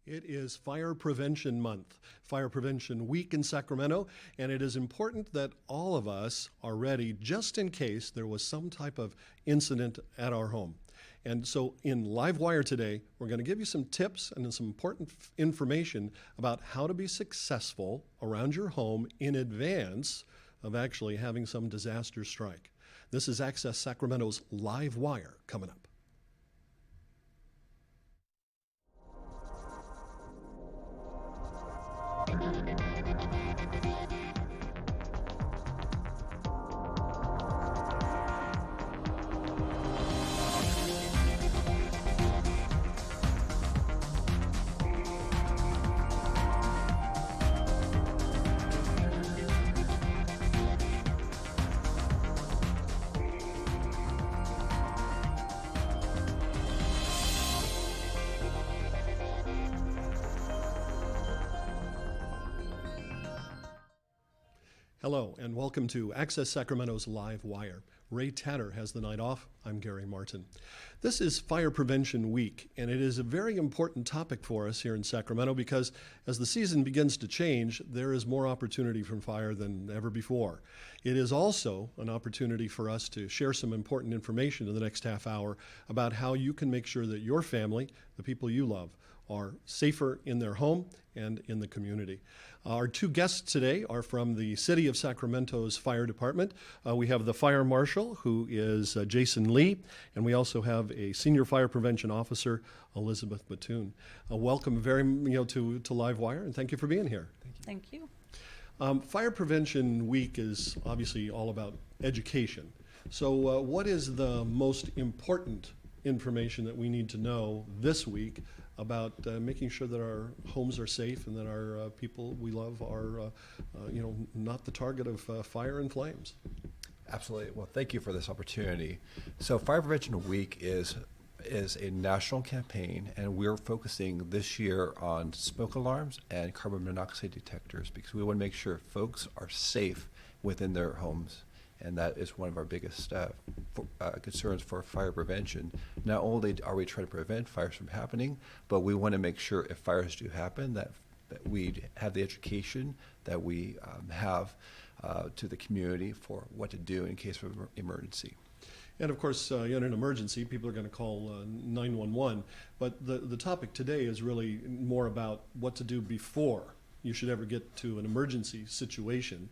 It is Fire Prevention Month, Fire Prevention Week in Sacramento, and it is important that all of us are ready just in case there was some type of incident at our home. And so in LiveWire today, we're going to give you some tips and some important information about how to be successful around your home in advance of actually having some disaster strike. This is Access Sacramento's LiveWire coming up. Hello, and welcome to Access Sacramento's Live Wire. Ray Tatter has the night off. I'm Gary Martin. This is Fire Prevention Week, and it is a very important topic for us here in Sacramento because as the season begins to change, there is more opportunity from fire than ever before. It is also an opportunity for us to share some important information in the next half hour about how you can make sure that your family, the people you love, are safer in their home and in the community. Our two guests today are from the City of Sacramento's Fire Department. We have the Fire Marshal, who is Jason Lee, and we also have a Senior Fire Prevention Officer, Elizabeth Batoon. Welcome to LiveWire, and thank you for being here. Thank you. Fire Prevention Week is obviously all about education. So what is the most important information that we need to know this week about making sure that our homes are safe and that our people we love are, not the target of fire and flames? Absolutely. Well, thank you for this opportunity. So Fire Prevention Week is a national campaign, and we're focusing this year on smoke alarms and carbon monoxide detectors because we want to make sure folks are safe within their homes. And that is one of our biggest concerns for fire prevention. Not only are we trying to prevent fires from happening, but we want to make sure if fires do happen that we have the education that we have to the community for what to do in case of emergency. And of course, in an emergency, people are going to call 911. But the topic today is really more about what to do before you should ever get to an emergency situation.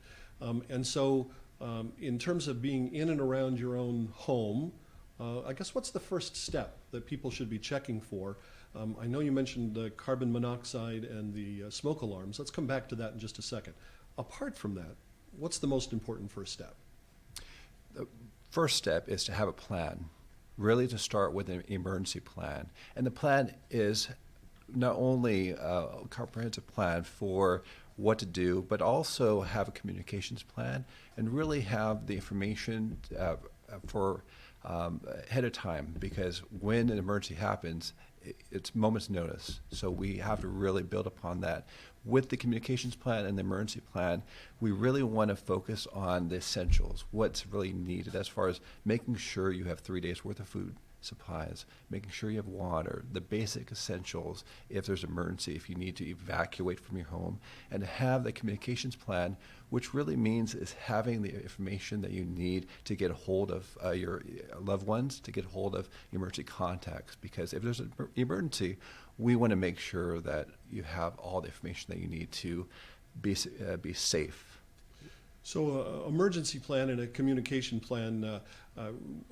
In terms of being in and around your own home, I guess what's the first step that people should be checking for? I know you mentioned the carbon monoxide and the smoke alarms. Let's come back to that in just a second. Apart from that, what's the most important first step? The first step is to have a plan, really to start with an emergency plan. And the plan is not only a comprehensive plan for what to do, but also have a communications plan and really have the information for ahead of time, because when an emergency happens, it's moment's notice. So we have to really build upon that. With the communications plan and the emergency plan, we really want to focus on the essentials, what's really needed as far as making sure you have 3 days worth of food supplies, making sure you have water, the basic essentials if there's an emergency, if you need to evacuate from your home, and have the communications plan, which really means is having the information that you need to get a hold of your loved ones, to get a hold of emergency contacts, because if there's an emergency, we want to make sure that you have all the information that you need to be safe. So emergency plan and a communication plan,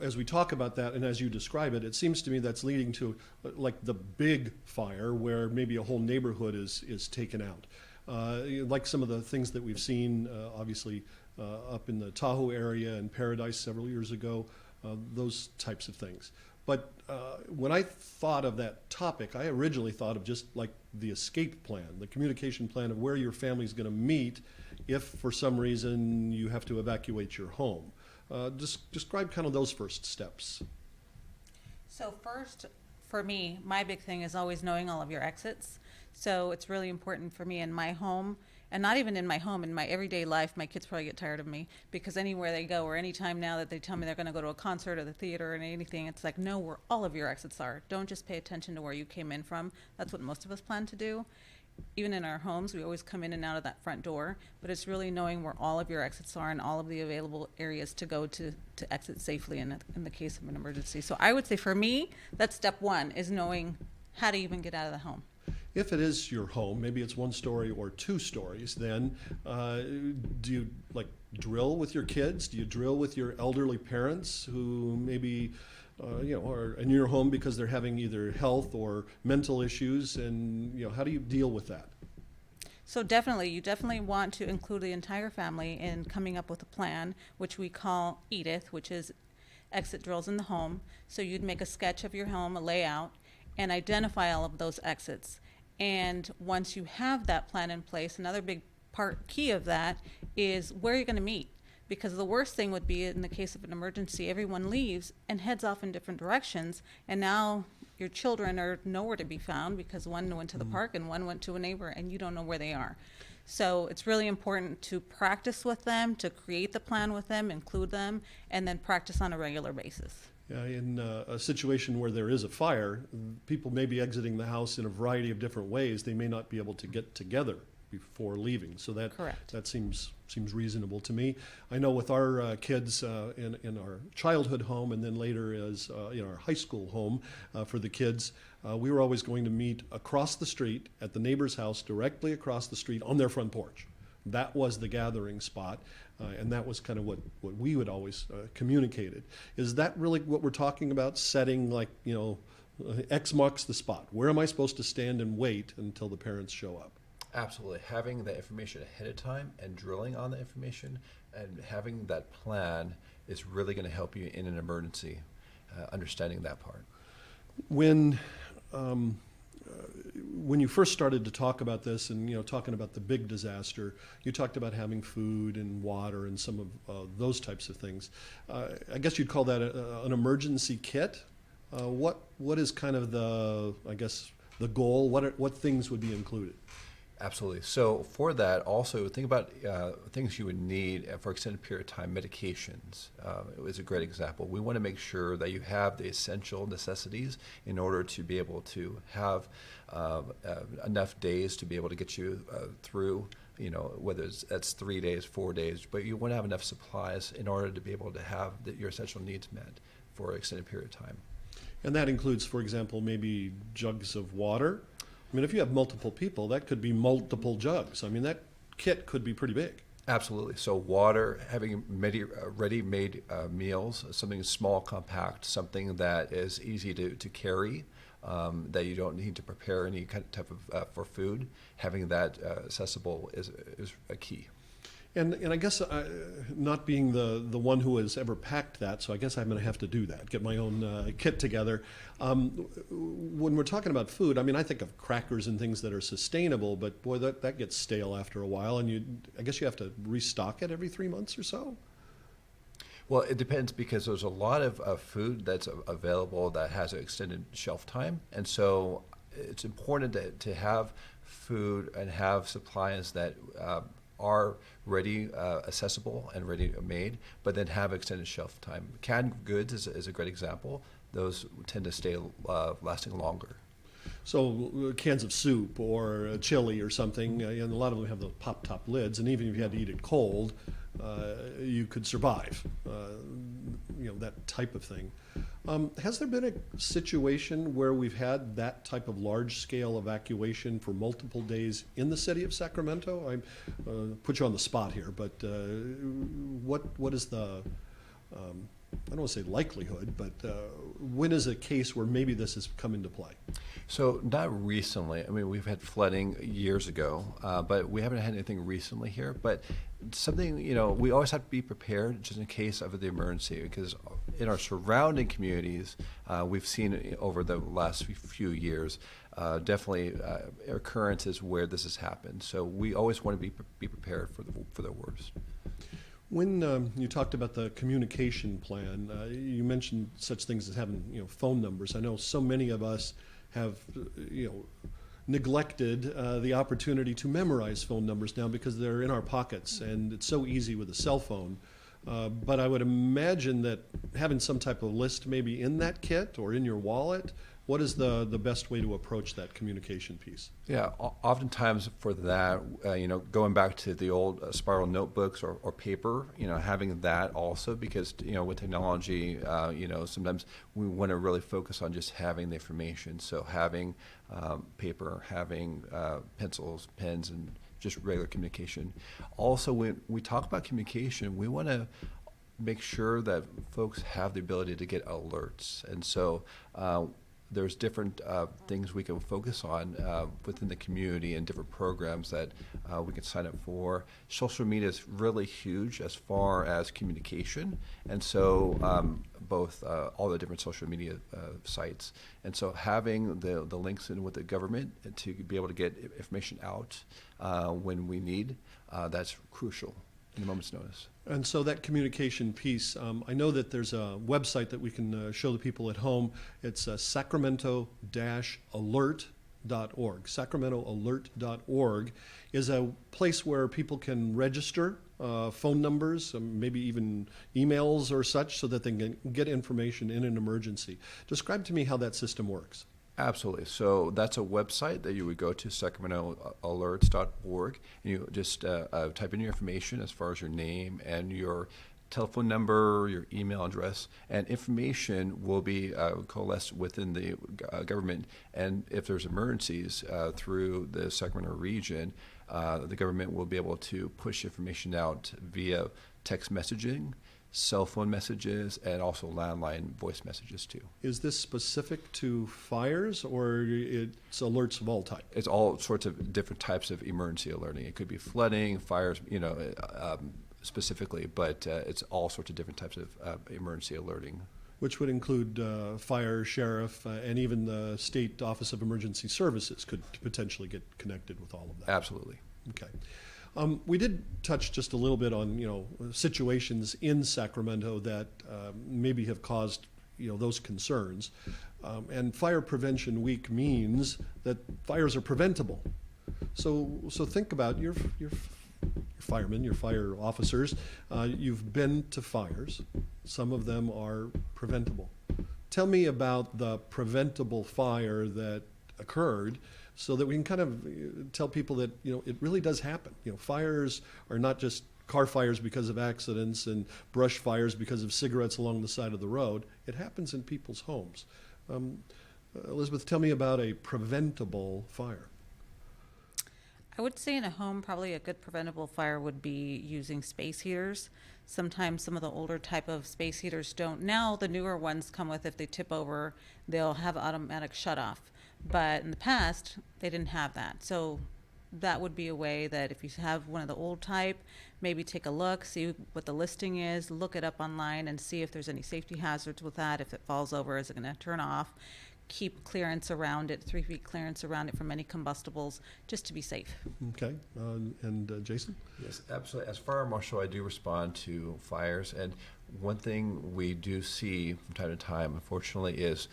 as we talk about that and as you describe it, it seems to me that's leading to like the big fire where maybe a whole neighborhood is taken out. Like some of the things that we've seen, obviously, up in the Tahoe area and Paradise several years ago, those types of things. But when I thought of that topic, I originally thought of just like the escape plan, the communication plan of where your family's going to meet if for some reason you have to evacuate your home. Just describe kind of those first steps. So first, for me, my big thing is always knowing all of your exits. So it's really important for me in my home And not even in my home, in my everyday life, my kids probably get tired of me because anywhere they go or anytime now that they tell me they're going to go to a concert or the theater or anything, it's like, know where all of your exits are. Don't just pay attention to where you came in from. That's what most of us plan to do. Even in our homes, we always come in and out of that front door, but it's really knowing where all of your exits are and all of the available areas to go to exit safely in the case of an emergency. So I would say for me, that's step one, is knowing how to even get out of the home. If it is your home, maybe it's 1 story or 2 stories, then do you like drill with your kids? Do you drill with your elderly parents who maybe are in your home because they're having either health or mental issues? And how do you deal with that? So you definitely want to include the entire family in coming up with a plan, which we call EDITH, which is exit drills in the home. So you'd make a sketch of your home, a layout, and identify all of those exits. And once you have that plan in place, another big key of that is where you're going to meet. Because the worst thing would be, in the case of an emergency, everyone leaves and heads off in different directions, and now your children are nowhere to be found because one went to the park and one went to a neighbor, and you don't know where they are. So it's really important to practice with them, to create the plan with them, include them, and then practice on a regular basis. In a situation where there is a fire, people may be exiting the house in a variety of different ways. They may not be able to get together before leaving. So that seems reasonable to me. I know with our kids in our childhood home and then later as in our high school home for the kids, we were always going to meet across the street at the neighbor's house, directly across the street on their front porch. That was the gathering spot. And that was kind of what we would always communicated. Is that really what we're talking about? Setting X marks the spot. Where am I supposed to stand and wait until the parents show up? Absolutely. Having the information ahead of time and drilling on the information and having that plan is really going to help you in an emergency, understanding that part. When you first started to talk about this and talking about the big disaster, you talked about having food and water and some of those types of things. I guess you'd call that an emergency kit. What is kind of the goal? What things would be included? Absolutely. So for that, also think about things you would need for extended period of time. Medications is a great example. We want to make sure that you have the essential necessities in order to be able to have enough days to be able to get you through, whether that's 3 days, 4 days, but you want to have enough supplies in order to be able to have your essential needs met for an extended period of time. And that includes, for example, maybe jugs of water. I mean, if you have multiple people, that could be multiple jugs. I mean, that kit could be pretty big. Absolutely. So water, having ready-made meals, something small, compact, something that is easy to carry, that you don't need to prepare any kind of type of for food. Having that accessible is a key. And I guess not being the one who has ever packed that, so I guess I'm going to have to do that, get my own kit together. When we're talking about food, I mean, I think of crackers and things that are sustainable, but boy, that gets stale after a while, and I guess you have to restock it every 3 months or so? Well, it depends because there's a lot of food that's available that has an extended shelf time, and so it's important to have food and have supplies that are ready, accessible and ready made, but then have extended shelf time. Canned goods is a great example. Those tend to stay lasting longer. So cans of soup or chili or something, and a lot of them have the pop-top lids, and even if you had to eat it cold, you could survive, that type of thing. Has there been a situation where we've had that type of large-scale evacuation for multiple days in the city of Sacramento? I put you on the spot here, but what is the, I don't want to say likelihood, but when is a case where maybe this has come into play? So not recently. I mean, we've had flooding years ago, but we haven't had anything recently here. But something, we always have to be prepared just in case of the emergency, because in our surrounding communities, we've seen over the last few years, definitely occurrences where this has happened. So we always want to be prepared for the worst. When you talked about the communication plan, you mentioned such things as having phone numbers. I know so many of us have neglected the opportunity to memorize phone numbers now because they're in our pockets and it's so easy with a cell phone. But I would imagine that having some type of list maybe in that kit or in your wallet, what is the best way to approach that communication piece? Yeah, oftentimes for that, going back to the old spiral notebooks or paper, having that also because, with technology, sometimes we want to really focus on just having the information. So having paper, having pencils, pens, and just regular communication. Also, when we talk about communication, we want to make sure that folks have the ability to get alerts. And so there's different things we can focus on within the community and different programs that we can sign up for. Social media is really huge as far as communication, and so both all the different social media sites. And so having the links in with the government to be able to get information out when we need, that's crucial in a moment's notice. And so that communication piece, I know that there's a website that we can show the people at home. It's Sacramento-alert.org. Sacramento-alert.org is a place where people can register phone numbers, maybe even emails or such, so that they can get information in an emergency. Describe to me how that system works. Absolutely. So that's a website that you would go to, sacramentoalerts.org, and you just type in your information as far as your name and your telephone number, your email address, and information will be coalesced within the government. And if there's emergencies through the Sacramento region, the government will be able to push information out via text messaging, cell phone messages, and also landline voice messages too. Is this specific to fires, or it's alerts of all types? It's all sorts of different types of emergency alerting. It could be flooding, fires, specifically, but it's all sorts of different types of emergency alerting. Which would include fire, sheriff, and even the State Office of Emergency Services could potentially get connected with all of that. Absolutely. Okay. We did touch just a little bit on, situations in Sacramento that maybe have caused, those concerns. And Fire Prevention Week means that fires are preventable. So think about your firemen, your fire officers. You've been to fires. Some of them are preventable. Tell me about the preventable fire that occurred, so that we can kind of tell people that, it really does happen. Fires are not just car fires because of accidents and brush fires because of cigarettes along the side of the road. It happens in people's homes. Elizabeth, tell me about a preventable fire. I would say in a home, probably a good preventable fire would be using space heaters. Sometimes some of the older type of space heaters don't. Now the newer ones come with, if they tip over, they'll have automatic shut off. But in the past, they didn't have that. So that would be a way that if you have one of the old type, maybe take a look, see what the listing is, look it up online and see if there's any safety hazards with that. If it falls over, is it going to turn off? Keep clearance around it, 3 feet clearance around it from any combustibles, just to be safe. Okay. And Jason? Yes, absolutely. As fire marshal, I do respond to fires. And one thing we do see from time to time, unfortunately, is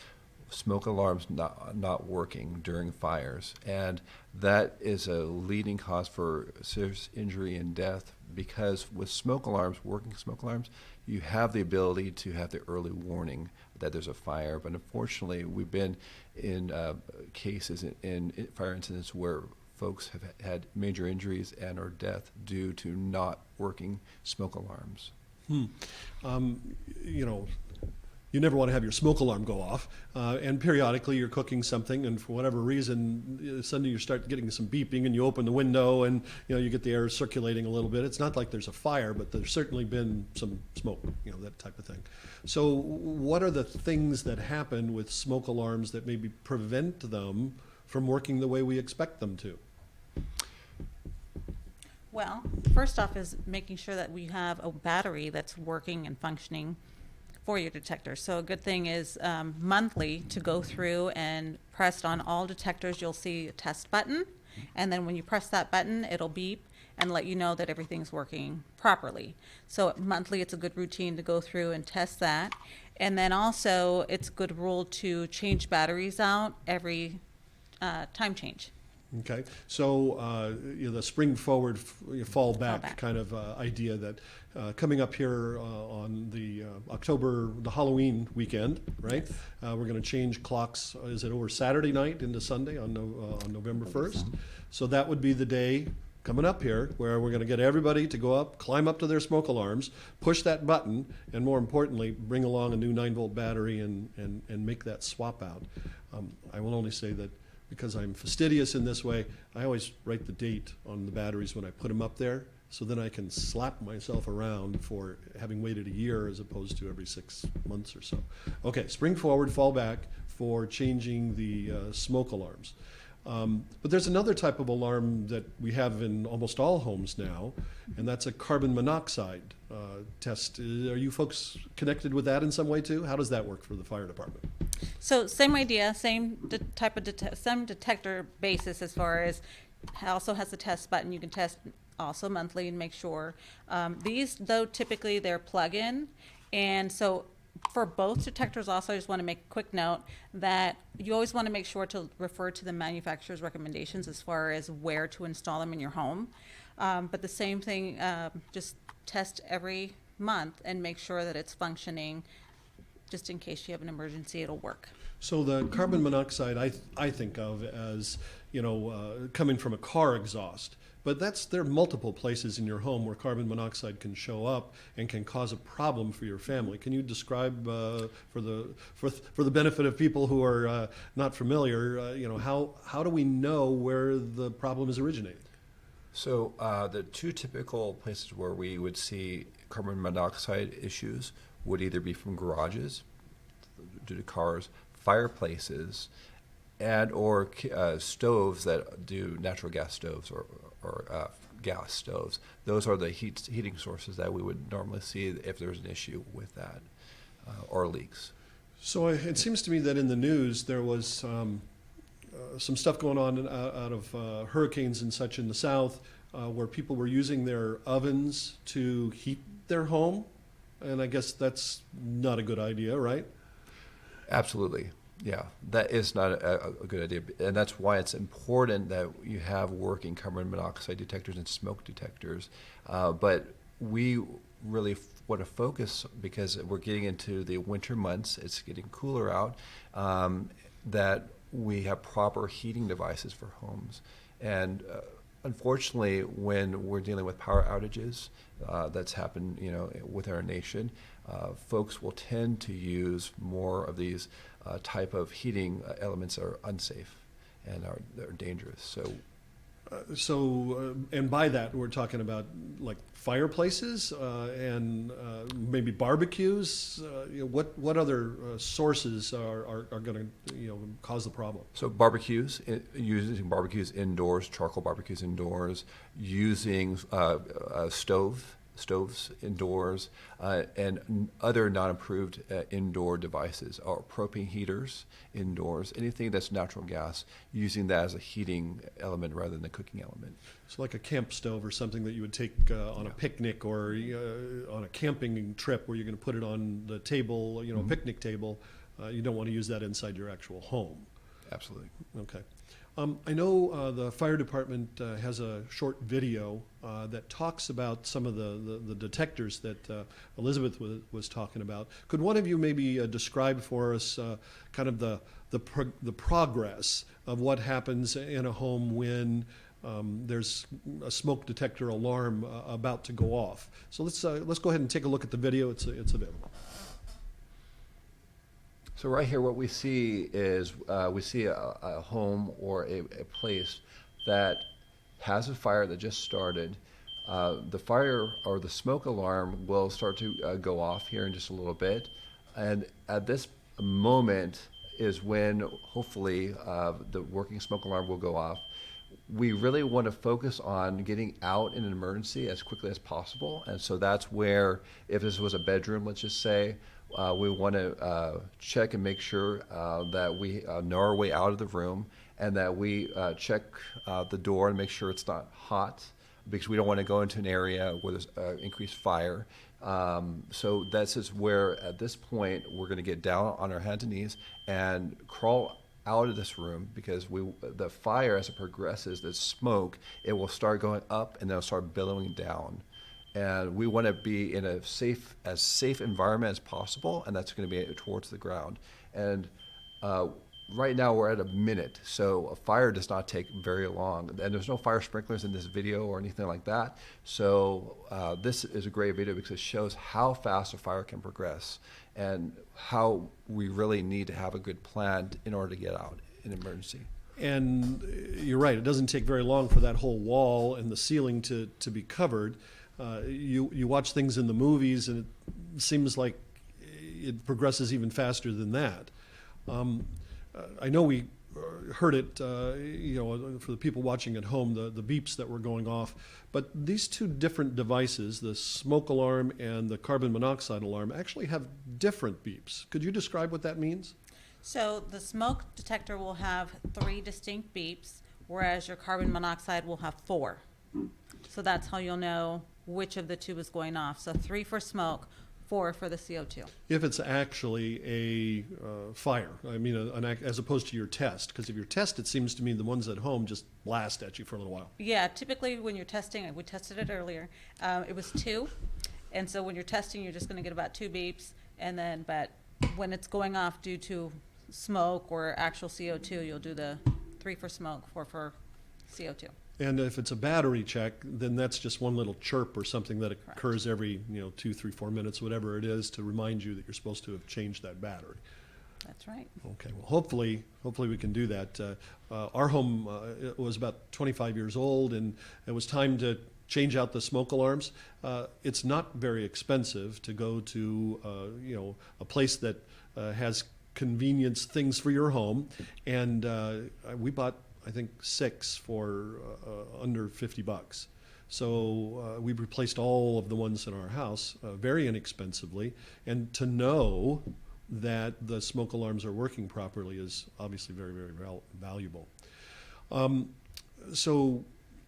smoke alarms not working during fires, and that is a leading cause for serious injury and death, because with working smoke alarms, you have the ability to have the early warning that there's a fire. But unfortunately, we've been in cases in fire incidents where folks have had major injuries and or death due to not working smoke alarms. You never want to have your smoke alarm go off, and periodically you're cooking something, and for whatever reason, suddenly you start getting some beeping, and you open the window, and you get the air circulating a little bit. It's not like there's a fire, but there's certainly been some smoke, that type of thing. So, what are the things that happen with smoke alarms that maybe prevent them from working the way we expect them to? Well, first off is making sure that we have a battery that's working and functioning for your detector. So a good thing is monthly to go through and press on all detectors. You'll see a test button, and then when you press that button, it'll beep and let you know that everything's working properly. So monthly, it's a good routine to go through and test that. And then also, it's a good rule to change batteries out every time change. Okay, so the spring forward, fall back, back. kind of idea that coming up here on the October, the Halloween weekend, right? Yes. We're going to change clocks. Is it over Saturday night into Sunday on November 1st? So that would be the day coming up here where we're going to get everybody to go up, climb up to their smoke alarms, push that button, and more importantly, bring along a new 9-volt battery and make that swap out. I will only say that because I'm fastidious in this way, I always write the date on the batteries when I put them up there, so then I can slap myself around for having waited a year as opposed to every 6 months or so. Okay, spring forward, fall back for changing the smoke alarms. But there's another type of alarm that we have in almost all homes now, and that's a carbon monoxide test. Are you folks connected with that in some way too? How does that work for the fire department? So same idea, same type of same detector basis as far as also has a test button. You can test also monthly and make sure. These though typically they're plug-in, and so for both detectors also I just want to make a quick note that you always want to make sure to refer to the manufacturer's recommendations as far as where to install them in your home. But the same thing, just test every month and make sure that it's functioning. Just in case you have an emergency, it'll work. So the carbon monoxide I think of as, coming from a car exhaust. But there are multiple places in your home where carbon monoxide can show up and can cause a problem for your family. Can you describe, for the benefit of people who are not familiar, how do we know where the problem is originating? So the two typical places where we would see carbon monoxide issues would either be from garages, due to cars, fireplaces, and or stoves that do natural gas stoves or gas stoves. Those are the heating sources that we would normally see if there's an issue with that or leaks. So it seems to me that in the news there was some stuff going on out of hurricanes and such in the south where people were using their ovens to heat their home. And I guess that's not a good idea, right? Absolutely. Yeah, that is not a good idea. And that's why it's important that you have working carbon monoxide detectors and smoke detectors. But we really want to focus, because we're getting into the winter months, it's getting cooler out, that we have proper heating devices for homes. And unfortunately, when we're dealing with power outages, that's happened, with our nation, folks will tend to use more of these type of heating elements that are unsafe and are dangerous. And by that we're talking about like fireplaces and maybe barbecues. What other sources are going to cause the problem? So using barbecues indoors, charcoal barbecues indoors, using stoves indoors, and other non-approved indoor devices, or propane heaters indoors, anything that's natural gas, using that as a heating element rather than a cooking element. So like a camp stove or something that you would take on a picnic or on a camping trip where you're going to put it on the table, a picnic table. You don't want to use that inside your actual home. Absolutely. Okay. I know the fire department has a short video that talks about some of the detectors that Elizabeth was talking about. Could one of you maybe describe for us kind of the progress of what happens in a home when there's a smoke detector alarm about to go off? So let's go ahead and take a look at the video. It's available. So right here, what we see is we see a home or a place that has a fire that just started. The fire or the smoke alarm will start to go off here in just a little bit. And at this moment is when hopefully the working smoke alarm will go off. We really want to focus on getting out in an emergency as quickly as possible. And so that's where, if this was a bedroom, let's just say, we want to check and make sure that we know our way out of the room, and that we check the door and make sure it's not hot, because we don't want to go into an area where there's increased fire. So this is where, at this point, we're going to get down on our hands and knees and crawl out of this room because the fire, as it progresses, the smoke, it will start going up and then it'll start billowing down. And we want to be in as safe environment as possible, and that's going to be towards the ground. And right now we're at a minute, so a fire does not take very long. And there's no fire sprinklers in this video or anything like that. So this is a great video because it shows how fast a fire can progress and how we really need to have a good plan in order to get out in emergency. And you're right, it doesn't take very long for that whole wall and the ceiling to be covered. You watch things in the movies and it seems like it progresses even faster than that. I know we heard it, for the people watching at home, the beeps that were going off. But these two different devices, the smoke alarm and the carbon monoxide alarm, actually have different beeps. Could you describe what that means? So the smoke detector will have 3 distinct beeps, whereas your carbon monoxide will have 4. So that's how you'll know which of the 2 is going off. So 3 for smoke, 4 for the CO2. If it's actually a fire, I mean, as opposed to your test, because if your test, it seems to me the ones at home just blast at you for a little while. Yeah, typically when you're testing, we tested it earlier, it was 2. And so when you're testing, you're just going to get about 2 beeps. And then, but when it's going off due to smoke or actual CO2, you'll do the 3 for smoke, 4 for CO2. And if it's a battery check, then that's just one little chirp or something that occurs every 2, 3, 4 minutes, whatever it is, to remind you that you're supposed to have changed that battery. That's right. Okay, well, hopefully we can do that. Our home was about 25 years old, and it was time to change out the smoke alarms. It's not very expensive to go to a place that has convenience things for your home, and we bought, I think, 6 for under $50. So we replaced all of the ones in our house very inexpensively, and to know that the smoke alarms are working properly is obviously very, very valuable. So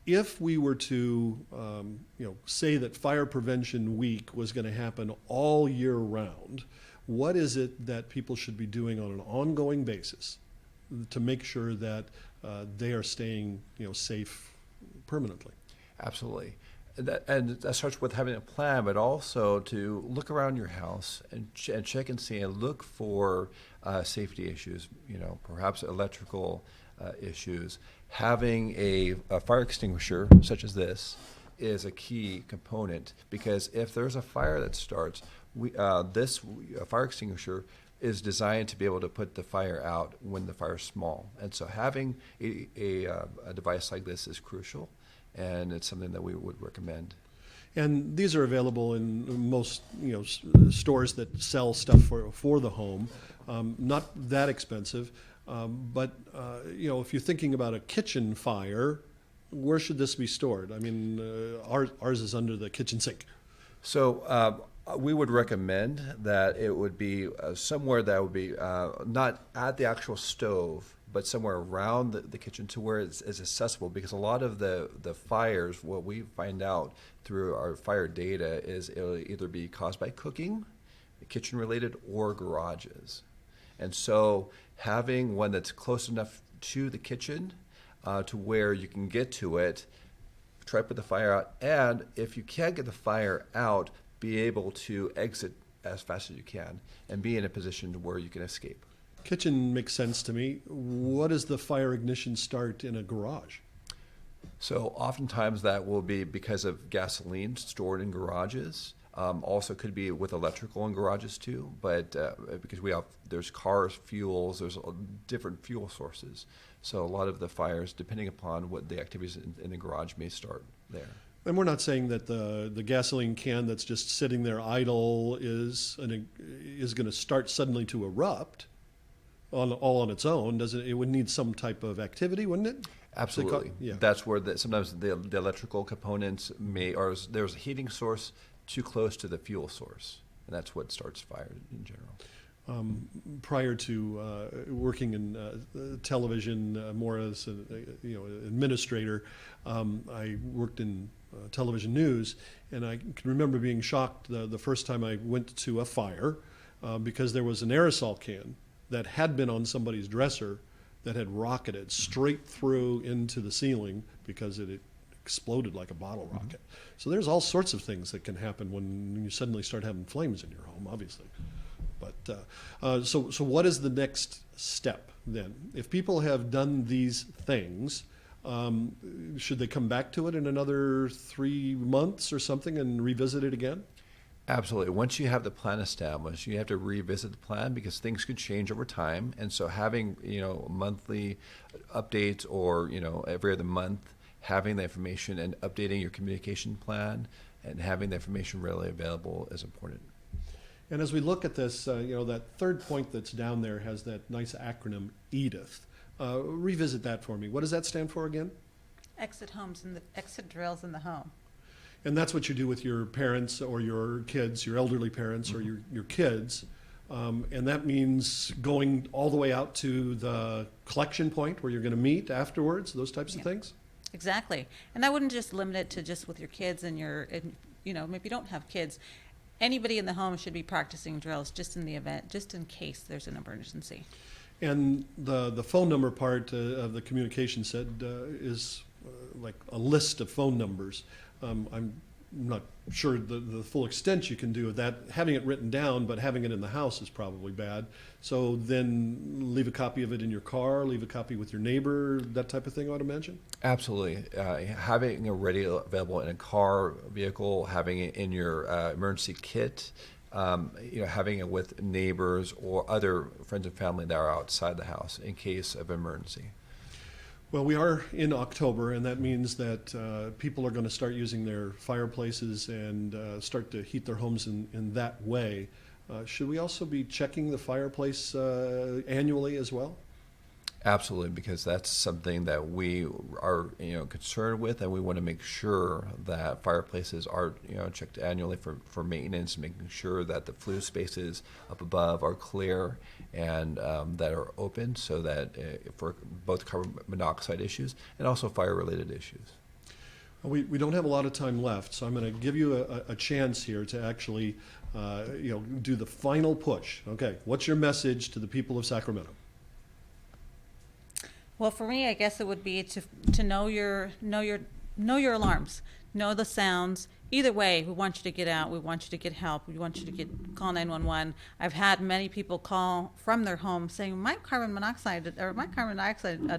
if we were to say that Fire Prevention Week was going to happen all year round, what is it that people should be doing on an ongoing basis to make sure that they are staying safe permanently? Absolutely. And that starts with having a plan, but also to look around your house and check and see and look for safety issues, perhaps electrical issues. Having a fire extinguisher such as this is a key component, because if there's a fire that starts, this fire extinguisher is designed to be able to put the fire out when the fire is small. And so having a device like this is crucial, and it's something that we would recommend. And these are available in most stores that sell stuff for the home. Not that expensive, but if you're thinking about a kitchen fire, where should this be stored? I mean, ours is under the kitchen sink. So we would recommend that it would be somewhere that would be not at the actual stove, but somewhere around the kitchen to where it's accessible, because a lot of the fires, what we find out through our fire data is it'll either be caused by cooking, kitchen related, or garages. And so having one that's close enough to the kitchen to where you can get to it, try to put the fire out, and if you can't get the fire out, be able to exit as fast as you can and be in a position where you can escape. Kitchen makes sense to me. What does the fire ignition start in a garage? So oftentimes that will be because of gasoline stored in garages. Also could be with electrical in garages too, but because there's cars, fuels, there's different fuel sources. So a lot of the fires, depending upon what the activities in the garage, may start there. And we're not saying that the gasoline can that's just sitting there idle is going to start suddenly to erupt all on its own. It would need some type of activity, wouldn't it? Absolutely. Yeah. That's where sometimes the electrical components there's a heating source too close to the fuel source, and that's what starts fire in general. Prior to working in television, more as an administrator, I worked in television news, and I can remember being shocked the first time I went to a fire because there was an aerosol can that had been on somebody's dresser that had rocketed straight through into the ceiling because it exploded like a bottle rocket. So there's all sorts of things that can happen when you suddenly start having flames in your home, obviously. But so what is the next step then? If people have done these things, should they come back to it in another 3 months or something and revisit it again? Absolutely. Once you have the plan established, you have to revisit the plan because things could change over time. And so having, monthly updates or, every other month, having the information and updating your communication plan and having the information readily available is important. And as we look at this, that third point that's down there has that nice acronym, EDITH. Revisit that for me. What does that stand for again? Exit drills in the home. And that's what you do with your parents or your kids, your elderly parents or your kids. And that means going all the way out to the collection point where you're going to meet afterwards, those types of things? Exactly. And I wouldn't just limit it to just with your kids maybe you don't have kids. Anybody in the home should be practicing drills just in the event, just in case there's an emergency. And the phone number part of the communication said is like a list of phone numbers. I'm not sure the full extent you can do of that, having it written down, but having it in the house is probably bad. So then leave a copy of it in your car, leave a copy with your neighbor, that type of thing, I would imagine? Absolutely. Having it ready available in a car, vehicle, having it in your emergency kit, having it with neighbors or other friends and family that are outside the house in case of emergency. Well, we are in October, and that means that people are going to start using their fireplaces and start to heat their homes in that way. Should we also be checking the fireplace annually as well? Absolutely, because that's something that we are concerned with, and we want to make sure that fireplaces are checked annually for maintenance, making sure that the flue spaces up above are clear and that are open, so that for both carbon monoxide issues and also fire-related issues. We don't have a lot of time left, so I'm going to give you a chance here to actually do the final push. Okay, what's your message to the people of Sacramento? Well, for me, I guess it would be to know your alarms, know the sounds. Either way, we want you to get out. We want you to get help. We want you to call 911. I've had many people call from their home saying, my carbon monoxide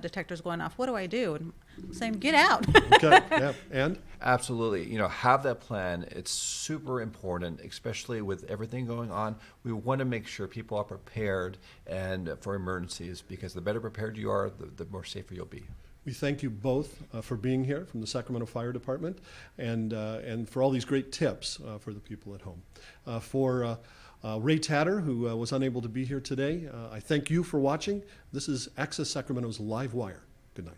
detector is going off. What do I do? And I'm saying, get out. Okay, yeah, and? Absolutely. Have that plan. It's super important, especially with everything going on. We want to make sure people are prepared and for emergencies, because the better prepared you are, the more safer you'll be. We thank you both for being here from the Sacramento Fire Department and for all these great tips for the people at home. For Ray Tatter, who was unable to be here today, I thank you for watching. This is Access Sacramento's LiveWire. Good night.